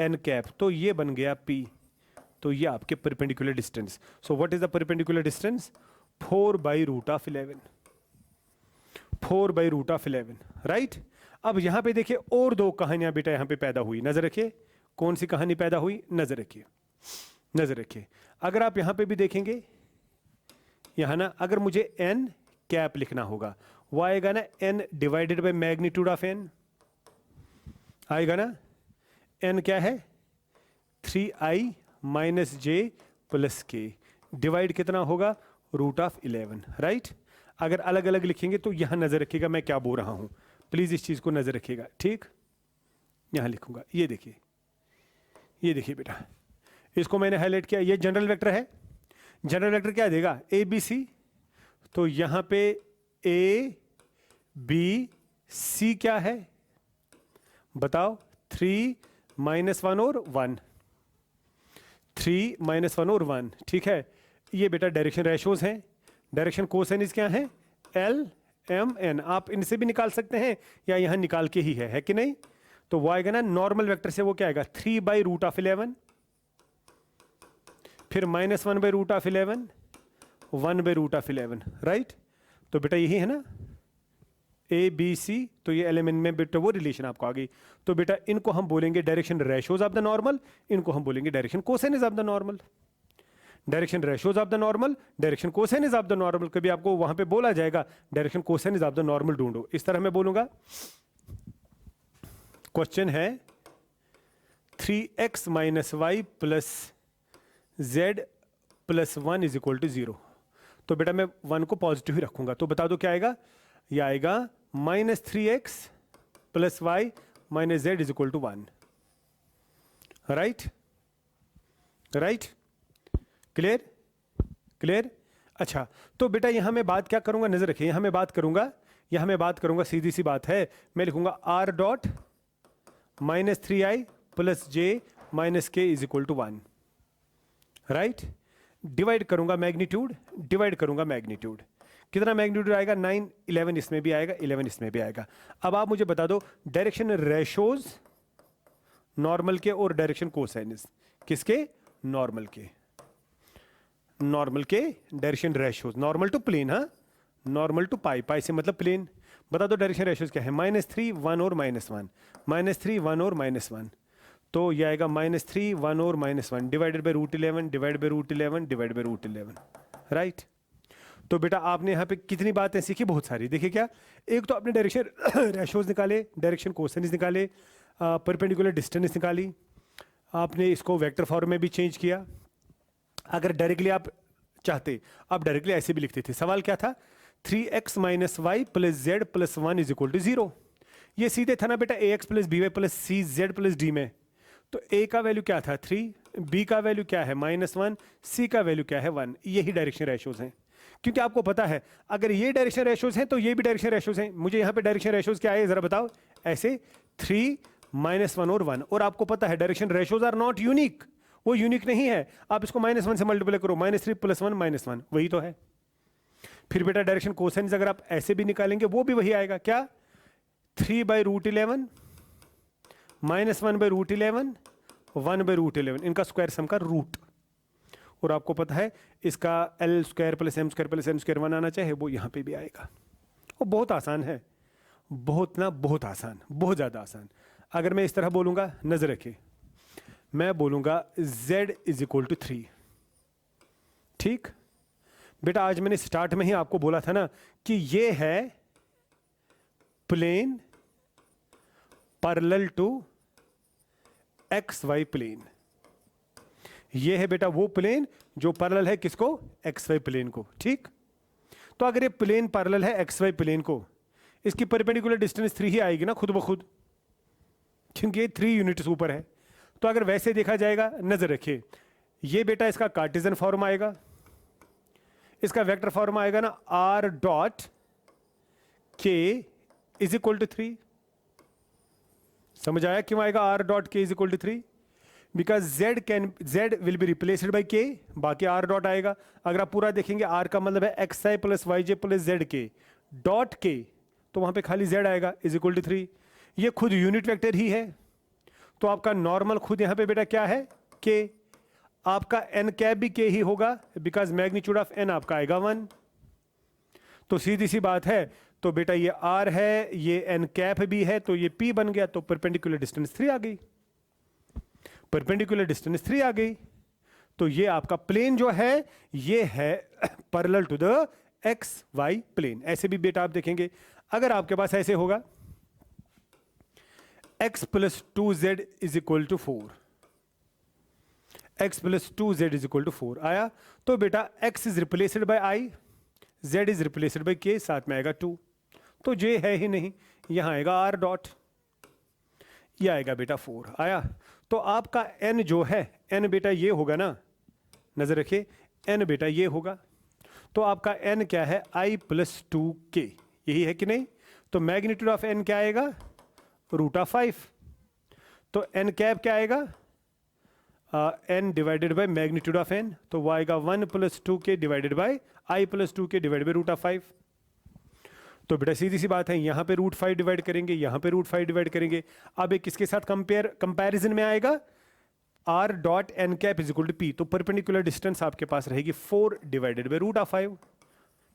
[SPEAKER 1] n कैप, तो ये बन गया p। तो ये आपके perpendicular distance. So what is the perpendicular distance, 4/√11, 4/√11, right. अब यहां पे देखिए और 2 कहानियां बेटा यहां पे पैदा हुई, नजर रखिए। कौन सी कहानी पैदा हुई, नजर रखिए, नजर रखिए। अगर आप यहां पे भी देखेंगे, यहां ना अगर मुझे n कैप लिखना होगा, वो आएगा ना n divided by magnitude of n, आएगा ना। n क्या है, 3i माइनस जे प्लस के, डिवाइड कितना होगा √11, राइट। अगर अलग अलग लिखेंगे तो यहां नजर रखिएगा मैं क्या बोल रहा हूं, प्लीज इस चीज को नजर रखिएगा, ठीक। यहां लिखूंगा, ये देखिए, ये देखिए बेटा, इसको मैंने हाईलाइट किया। ये जनरल वेक्टर है। जनरल वेक्टर क्या देगा, ए बी सी। तो यहां पे ए बी सी क्या है बताओ, 3 - 1 और 1, 3 - 1 और 1, ठीक है। ये बेटा डायरेक्शन रेशोज हैं, डायरेक्शन कोसाइन्स क्या है, L M N। आप इनसे भी निकाल सकते हैं या यहां निकाल के ही है कि नहीं। तो वो आएगा ना नॉर्मल वेक्टर से, वो क्या आएगा 3/√11, फिर -1/√11, 1/√11, राइट। तो बेटा यही है ना, ए बी सी, तो ये एलिमेंट में बेटा वो रिलेशन आपको आ गई। तो बेटा इनको हम बोलेंगे direction ratios of the normal, इनको हम बोलेंगे direction cosines of the normal. Direction ratios of the normal, direction cosines of the normal. कभी आपको वहां पे बोला जाएगा direction cosines of the normal ढूंढो, इस तरह मैं बोलूंगा। क्वेश्चन है 3x minus Y plus Z plus 1 is equal to 0। तो बेटा मैं 1 को पॉजिटिव ही रखूंगा, तो बता दो क्या आएगा। यह आएगा -3x plus Y minus Z is equal to 1। Right right, clear clear. अच्छा, तो बेटा यहां मैं बात क्या करूंगा, नजर रखिए, यहां मैं बात करूंगा सीधी सी बात है, मैं लिखूंगा r dot -3i plus J minus K is equal to 1। Right, divide करूंगा मैग्नीट्यूड, कितना मैग्नीट्यूड आएगा 9, 11 इसमें भी आएगा, 11 इसमें भी आएगा। अब आप मुझे बता दो डायरेक्शन रेशोज नॉर्मल के और डायरेक्शन कोसाइनस किसके, नॉर्मल के direction ratios, normal to plane, हाँ नॉर्मल टू पाई, पाई से मतलब प्लेन। बता दो डायरेक्शन रेशोज क्या है, -3 1 और -1, -3 1 और -1, तो यह आएगा -3 1 और -1 divided by √11 divide by √11 divide by √11। Right, तो बेटा आपने यहाँ पे कितनी बातें सीखी, बहुत सारी। देखिए क्या, एक तो आपने डायरेक्शन रेशोज निकाले, डायरेक्शन कोसाइनस निकाले, परपेंडिकुलर डिस्टेंस निकाली, आपने इसको वेक्टर फॉर्म में भी चेंज किया। अगर डायरेक्टली आप चाहते, आप डायरेक्टली ऐसे भी लिखते थे। सवाल क्या था, 3x minus Y plus Z plus 1 is equal to 0। ये सीधे था ना बेटा ax plus B Y plus सी जेड प्लस डी में। तो a का वैल्यू क्या था 3, b का वैल्यू क्या है -1, c का वैल्यू क्या है 1। यही डायरेक्शन रेशोज हैं, क्योंकि आपको पता है अगर ये डायरेक्शन रेशोज हैं तो ये भी डायरेक्शन रेशोज हैं। मुझे यहाँ पे डायरेक्शन रेशोज क्या है जरा बताओ, ऐसे 3 -1 और 1। और आपको पता है direction ratios are not unique, वो यूनिक नहीं है। आप इसको -1 से मल्टीप्लाई करो, -3 + 1 -1 वही तो है। फिर बेटा डायरेक्शन कोसाइनस अगर आप ऐसे भी निकालेंगे वो भी वही आएगा, क्या 3/√11 -1/√11 1/√11, इनका स्क्वायर सम का रूट। और आपको पता है इसका L² + M² + N² 1 आना चाहिए, वो यहाँ पे भी आएगा। वो बहुत आसान है, बहुत ना बहुत आसान, बहुत ज़्यादा आसान। अगर मैं इस तरह बोलूँगा, नजर रखिए, मैं बोलूँगा Z इज इक्वल टू 3। ठीक बेटा, आज मैंने स्टार्ट में ही आपको बोला था ना कि ये है plane parallel to XY plane. ये है बेटा वो प्लेन जो पैरेलल है किसको, XY प्लेन को। ठीक, तो अगर ये प्लेन पैरेलल है XY प्लेन को, इसकी परपेंडिकुलर डिस्टेंस 3 ही आएगी ना खुद ब खुद, क्योंकि ये 3 यूनिट्स ऊपर है। तो अगर वैसे देखा जाएगा, नजर रखिए, ये बेटा इसका कार्टेशियन फॉर्म आएगा, इसका वेक्टर फॉर्म आएगा ना r dot k is equal to 3। समझ आया क्यों आएगा r dot k is equal to 3? Because z will be replaced by k, बाकी r डॉट आएगा। अगर आप पूरा देखेंगे r का मतलब है xi plus yj plus zk dot k, तो वहां पे खाली z आएगा इज इक्वल टू 3। ये खुद यूनिट वेक्टर ही है, तो आपका नॉर्मल खुद यहां पे बेटा क्या है k, आपका n कैप भी k ही होगा, बिकॉज मैग्नीट्यूड ऑफ n आपका आएगा 1। तो सीधी सी बात है, तो बेटा ये r है, ये n कैप भी है, तो ये p बन गया, तो परपेंडिकुलर डिस्टेंस 3 आ गई, परपेंडिकुलर डिस्टेंस 3 आ गई। तो ये आपका प्लेन जो है ये है parallel to the XY plane. ऐसे भी बेटा आप देखेंगे, अगर आपके पास ऐसे होगा x + 2z is equal to 4, x + 2z is equal to 4 आया, तो बेटा x is replaced by i, z is replaced by k, साथ में आएगा 2, तो j है ही नहीं, यहां आएगा r डॉट, ये आएगा बेटा 4 आया। तो आपका n जो है, n बेटा ये होगा ना, नजर रखिए, n बेटा ये होगा, तो आपका n क्या है i + 2k, यही है कि नहीं? तो मैग्नीट्यूड ऑफ n क्या आएगा, √5। तो n कैप क्या आएगा, n divided by magnitude of n, तो वो आएगा 1 + 2k divided by i + 2k divided by √5। तो बेटा सीधी सी बात है, यहाँ पे √5 डिवाइड करेंगे, यहाँ पे √5 डिवाइड करेंगे। अब एक किसके साथ कंपैरिजन में आएगा, r dot n cap is equal to p, तो परपेंडिकुलर डिस्टेंस आपके पास रहेगी 4 डिवाइडेड बाय √5।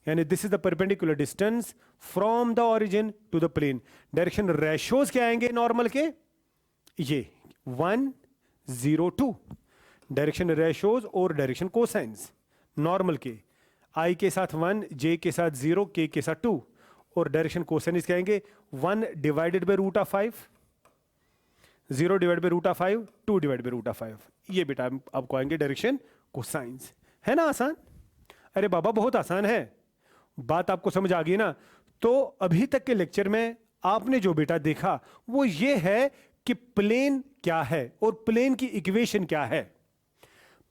[SPEAKER 1] यानी this is the perpendicular distance from the origin to the plane. Direction ratios क्या आएंगे नॉर्मल के? ये 1 0 2 डायरेक्शन रेशियोज और डायरेक्शन कोसाइंस नॉर्मल के, आई के साथ 1, जे के साथ 0, के साथ 2, और डायरेक्शन कोसाइंस क्या आएंगे? 1 divided by root of 5, 0 divide by root of 5, 2 divide by root of 5। ये बेटा आपको आएंगे डायरेक्शन कोसाइंस। है ना आसान? अरे बाबा बहुत आसान है, बात आपको समझ आ गई ना? तो अभी तक के लेक्चर में आपने जो बेटा देखा वो ये है कि प्लेन क्या है और प्लेन की इक्वेशन क्या है।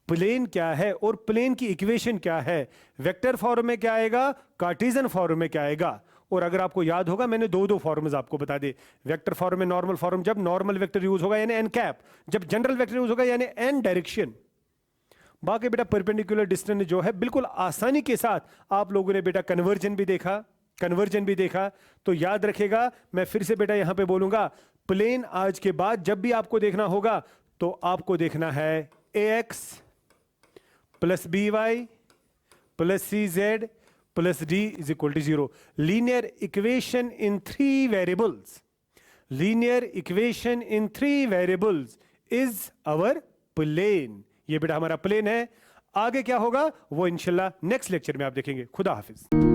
[SPEAKER 1] प्लेन क्या है और प्लेन की इक्वेशन क्या है, वेक्टर फॉर्म में क्या आएगा, कार्टेशियन फॉर्म में क्या आएगा। और अगर आपको याद होगा मैंने दो फॉर्म्स आपको बता दे, वेक्टर फॉर्म में नॉर्मल फॉर्म जब नॉर्मल वेक्टर यूज होगा यानी एन कैप, जब जनरल वेक्टर यूज होगा यानी एन डायरेक्शन। बाकी बेटा परपेंडिकुलर डिस्टेंस जो है बिल्कुल आसानी के साथ आप लोगों ने बेटा कन्वर्जन भी देखा। तो याद रखेगा, मैं फिर से बेटा यहां पे बोलूंगा, प्लेन आज के बाद जब भी आपको देखना होगा तो आपको देखना है ax plus by plus cz plus d is equal to 0। Linear equation in 3 variables, linear equation in 3 variables is our plane. ये बेटा हमारा प्लेन है। आगे क्या होगा वो इंशाल्लाह नेक्स्ट लेक्चर में आप देखेंगे। खुदा हाफिज।